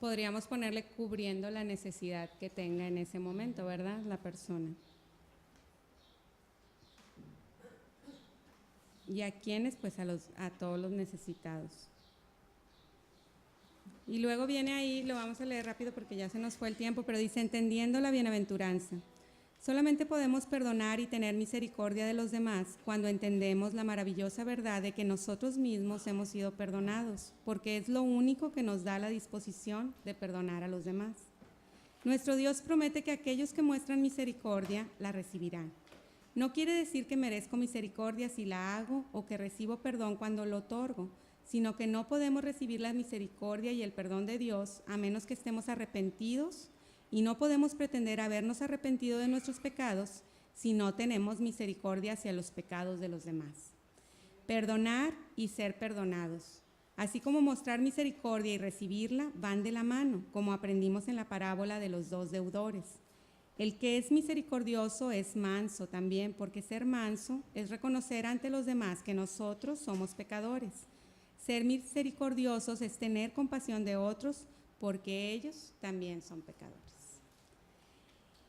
podríamos ponerle cubriendo la necesidad que tenga en ese momento, ¿verdad? La persona. ¿Y a quiénes? Pues a todos los necesitados. Y luego viene ahí, lo vamos a leer rápido porque ya se nos fue el tiempo, pero dice, entendiendo la bienaventuranza. Solamente podemos perdonar y tener misericordia de los demás cuando entendemos la maravillosa verdad de que nosotros mismos hemos sido perdonados, porque es lo único que nos da la disposición de perdonar a los demás. Nuestro Dios promete que aquellos que muestran misericordia la recibirán. No quiere decir que merezco misericordia si la hago o que recibo perdón cuando lo otorgo, sino que no podemos recibir la misericordia y el perdón de Dios a menos que estemos arrepentidos, y no podemos pretender habernos arrepentido de nuestros pecados si no tenemos misericordia hacia los pecados de los demás. Perdonar y ser perdonados, así como mostrar misericordia y recibirla, van de la mano, como aprendimos en la parábola de los 2 deudores. El que es misericordioso es manso también, porque ser manso es reconocer ante los demás que nosotros somos pecadores. Ser misericordiosos es tener compasión de otros, porque ellos también son pecadores.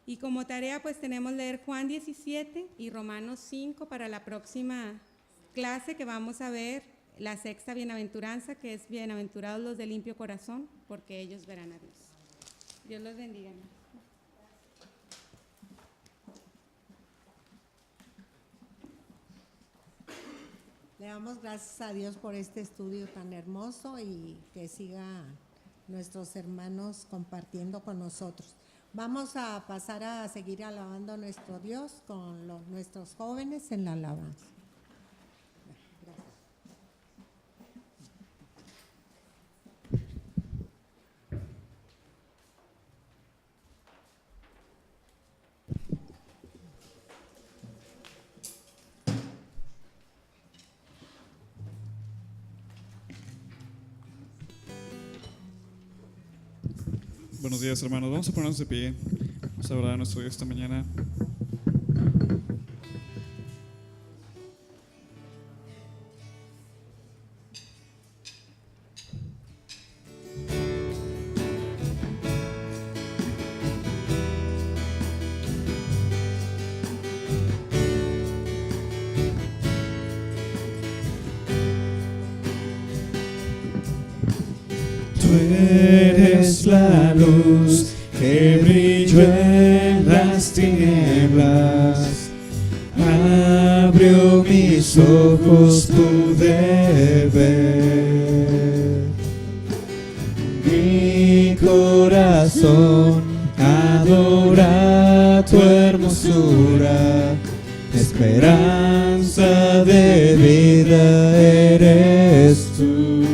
Y como tarea pues tenemos leer Juan 17 y Romanos 5 para la próxima clase, que vamos a ver la 6ª bienaventuranza, que es bienaventurados los de limpio corazón, porque ellos verán a Dios. Dios los bendiga. Le damos gracias a Dios por este estudio tan hermoso y que siga nuestros hermanos compartiendo con nosotros. Vamos a pasar a seguir alabando a nuestro Dios con nuestros jóvenes en la alabanza. Gracias. Buenos días, hermanos. Vamos a ponernos de pie. Vamos a orar a nuestro Dios esta mañana. Eres la luz que brilló en las tinieblas, abrió mis ojos, pude ver. Mi corazón adora tu hermosura, esperanza de vida eres tú.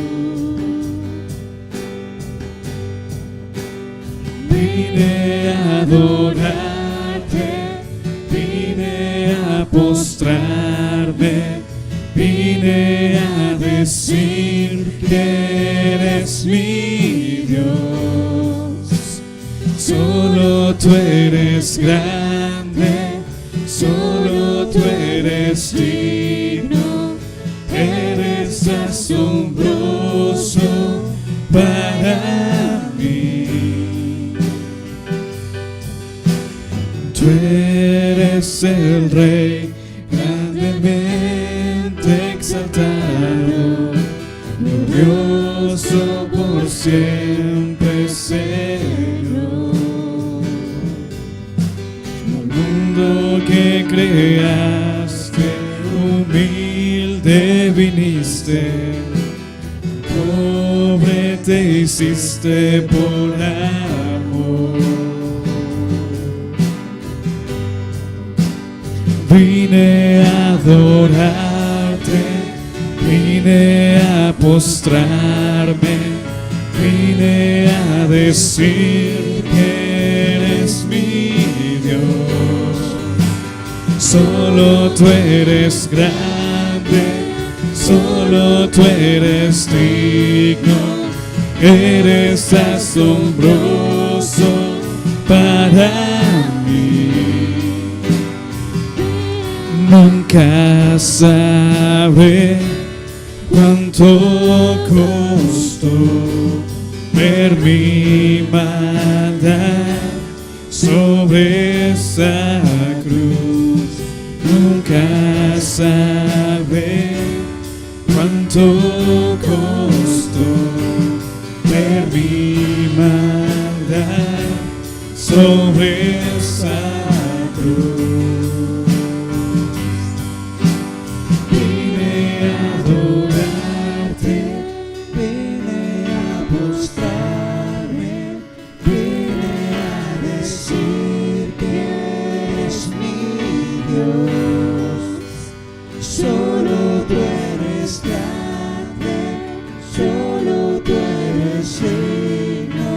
Vine a adorarte, vine a postrarme, vine a decir que eres mi Dios. Solo tú eres grande, solo tú eres digno, eres asombroso para mí. Tú eres el Rey, grandemente exaltado, glorioso por siempre serlo. Al mundo que creaste, humilde viniste, pobre te hiciste por amor. Vine a adorarte, vine a postrarme, vine a decir que eres mi Dios. Solo tú eres grande, solo tú eres digno, eres asombroso para mí. Nunca sabré cuánto costó ver mi maldad sobre esa cruz. Nunca sabré cuánto costó ver mi maldad sobre esa cruz. Vine a adorarte, vine a postrarme, vine a decir que eres mi Dios. Solo tú eres grande, solo tú eres digno,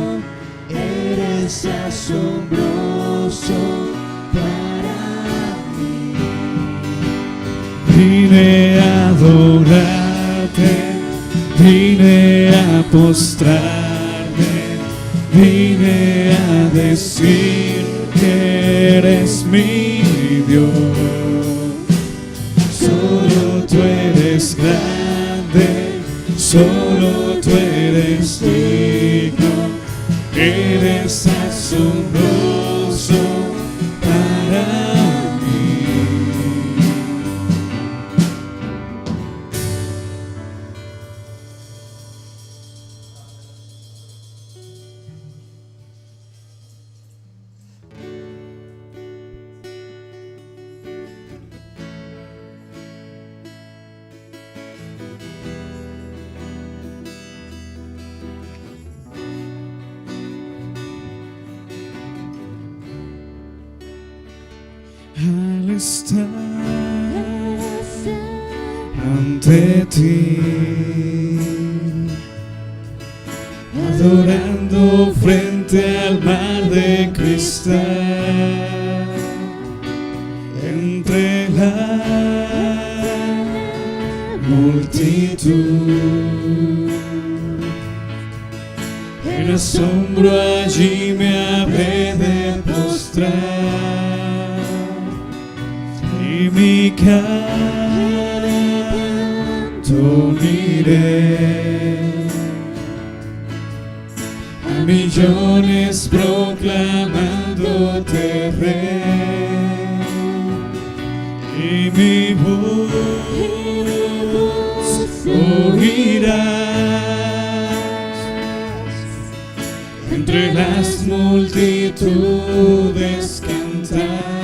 eres asombroso para mí. Vine a adorarte, vine a postrarme, vine a decir que eres mi Dios. Solo tú eres grande, solo tú eres digno, eres asombroso para mí. Al estar ante ti, adorando frente al mar de cristal, entre la multitud, en asombro allí me habré de postrar. Y mi canto uniré a millones proclamándote Rey, y mi voz oirás entre las multitudes cantar.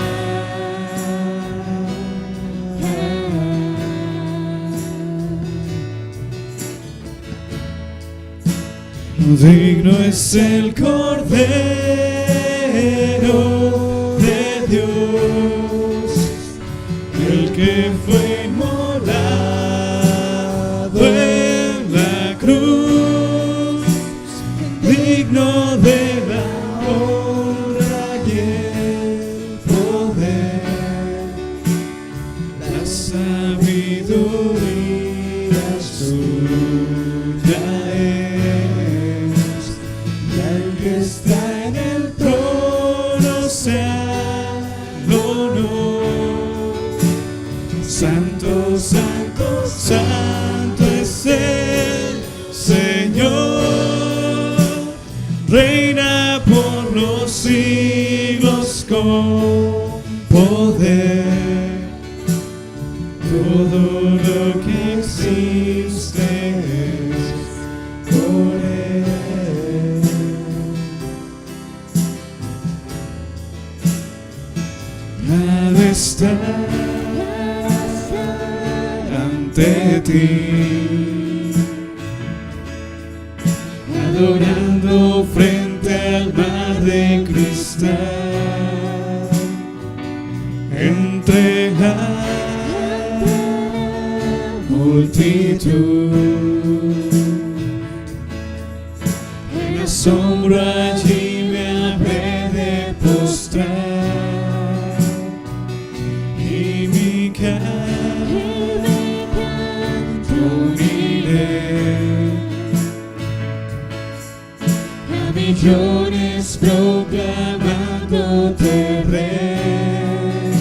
Digno es el Cordero de Dios, el que fue inmolado en la cruz, digno de la honra y el poder, la sabiduría suya es, y el que está en el trono sea el honor. Santo, santo, santo es el Señor, reina por los siglos con poder. Todo lo que existe es por Él. Al estar ante ti, adorando frente al mar de cristal, entre la multitud, en asombro allí me habré de postrar, y mi canto uniré a millones proclamándote Rey,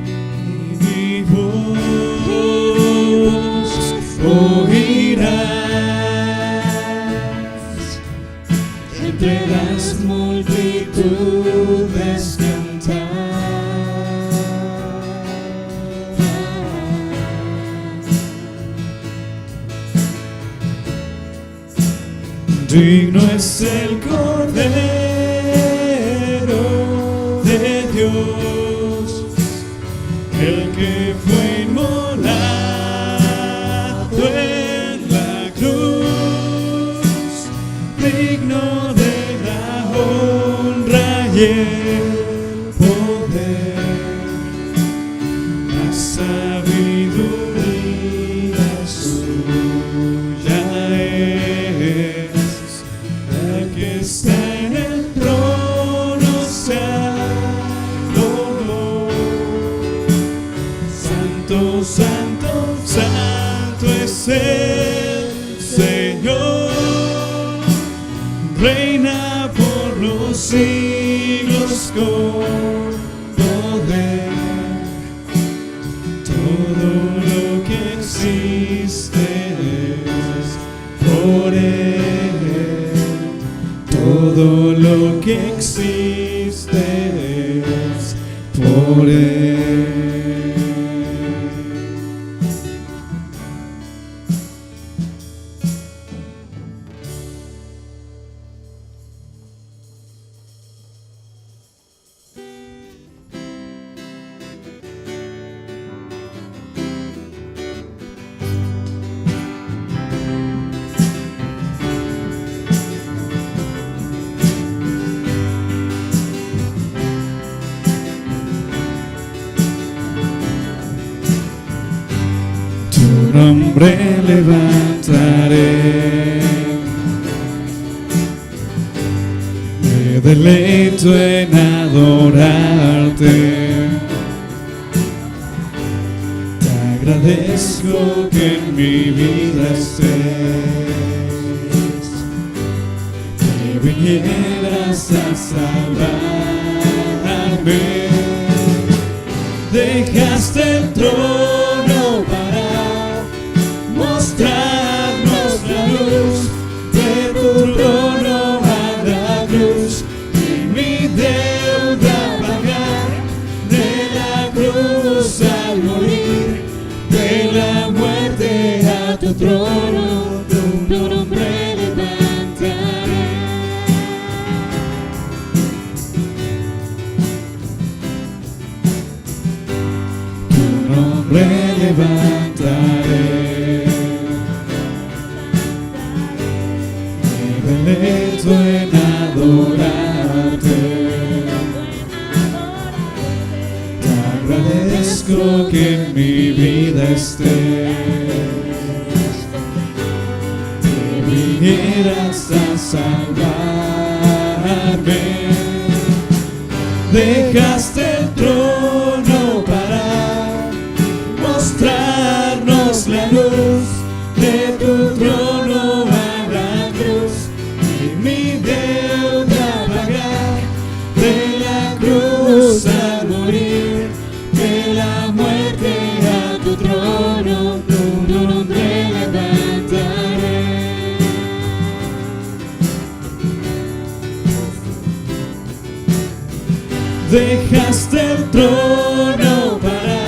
y mi voz oirás entre las multitudes cantar. Digno es el Cordero de Dios, el que fue inmolado en la cruz, digno de la honra y el poder, la sabiduría suya es, el que está en el trono se adoró. Santo, santo, santo es el Señor, reina por los siglos con poder. Todo lo que existe es por Él, todo lo que existe es por Él. Tu nombre levantaré, me deleito en adorarte. Te agradezco que en mi vida estés, que vinieras a salvarme. Dejaste el trono para mostrarnos la luz de tu trono a la cruz, y mi deuda pagar, de la cruz al morir, de la muerte a tu trono, tu nombre levantaré. Tu nombre levantaré, me deleito en adorarte. Te agradezco que en mi vida estés, que vinieras a salvarme. Dejaste el trono para mostrarnos la luz de tu trono a la cruz, y mi deuda pagar, de la cruz al morir, de la muerte a tu trono, tu nombre levantaré. Dejaste el trono para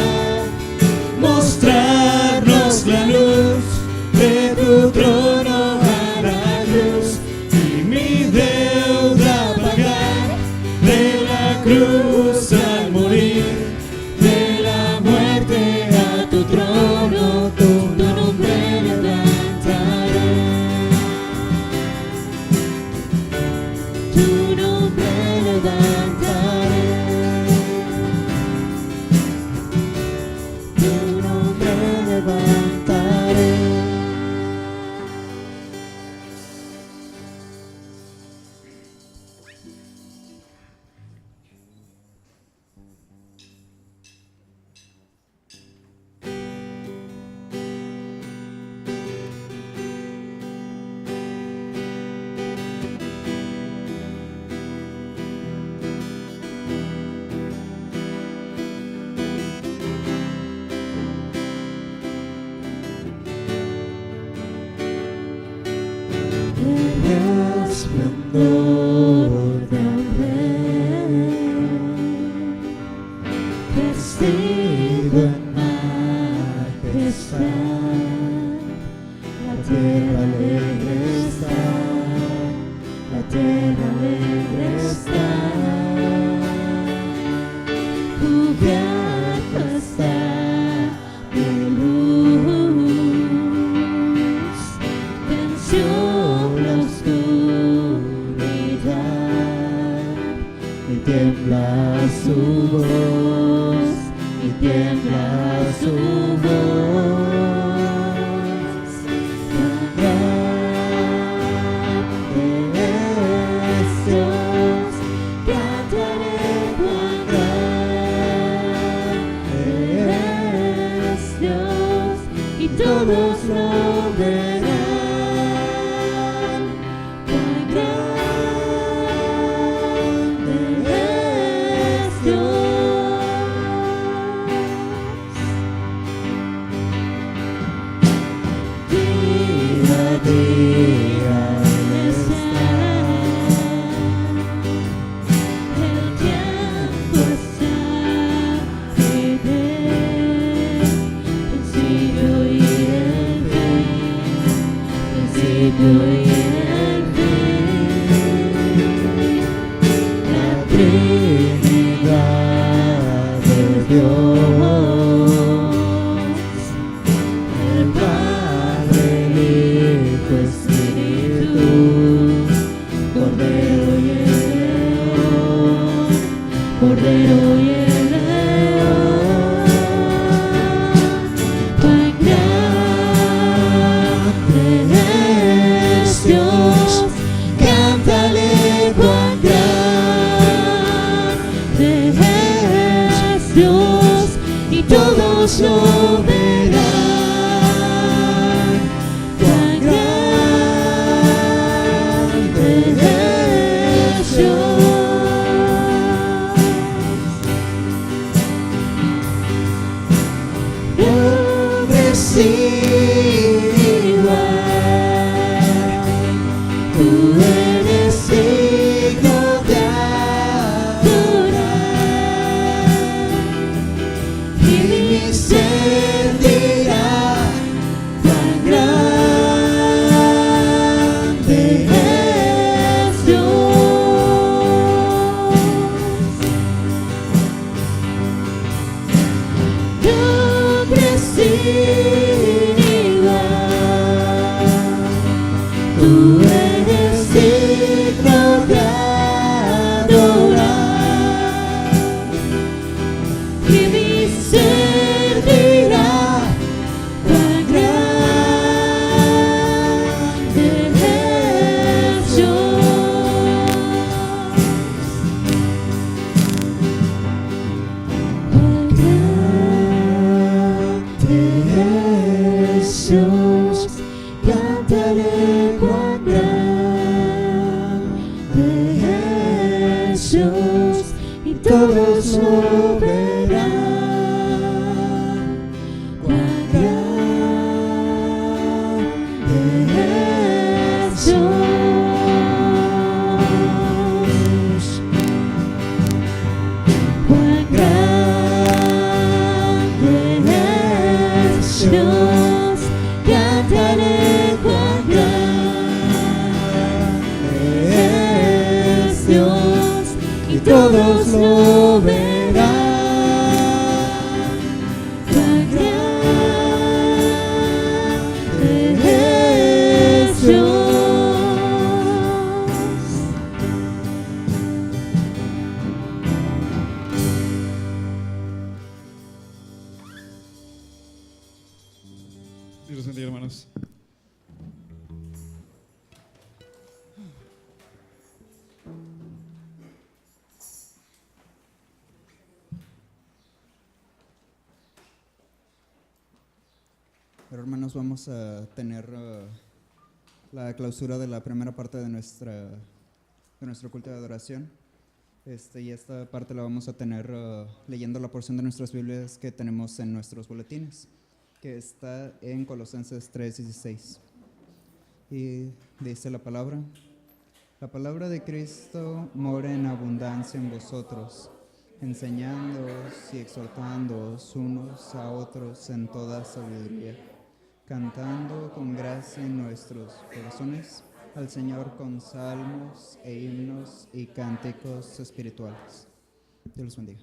mostrarnos la luz de tu trono a la cruz, y mi deuda pagar, de la cruz al morir, de la muerte a tu trono, tu nombre levantaré. Tu nombre levantaré. esplendor del Rey, vestido en majestad. La tierra alegre está, la tierra alegre está, cubierta está de luz, venció la oscuridad y tiembla su voz, y tiembla su voz. Todos lo verán, cuán grande es Dios. Día a día Él está, el tiempo está fidel, principio y el fin, la Trinidad de Dios, el Padre, el Hijo, Espíritu, Cordero y el León, Cordero y el León, cuán grande es Dios, cántale cuán grande es Dios, y todos lo verán, cuán grande es Dios. Hombre sin igual, tú eres digno de adorar, y mi ser dirá cuán grande es Dios. Hombre sin igual, tú eres digno de adorar, y mi ser dirá cuán grande es Dios. Cuán grande es Dios, cántale cuán grande es Dios, y todos lo verán, cuán grande es Dios, cuán grande es Dios, cántale cuán grande es Dios, y todos lo verán, cuán grande es Dios. Dios los bendiga, hermanos. Pero hermanos, vamos a tener la clausura de la primera parte de nuestro culto de adoración. Y esta parte la vamos a tener leyendo la porción de nuestras Biblias que tenemos en nuestros boletines, que está en Colosenses 3:16. Y dice la palabra: La palabra de Cristo mora en abundancia en vosotros, enseñándoos y exhortándoos unos a otros en toda sabiduría, cantando con gracia en nuestros corazones al Señor con salmos e himnos y cánticos espirituales. Dios los bendiga.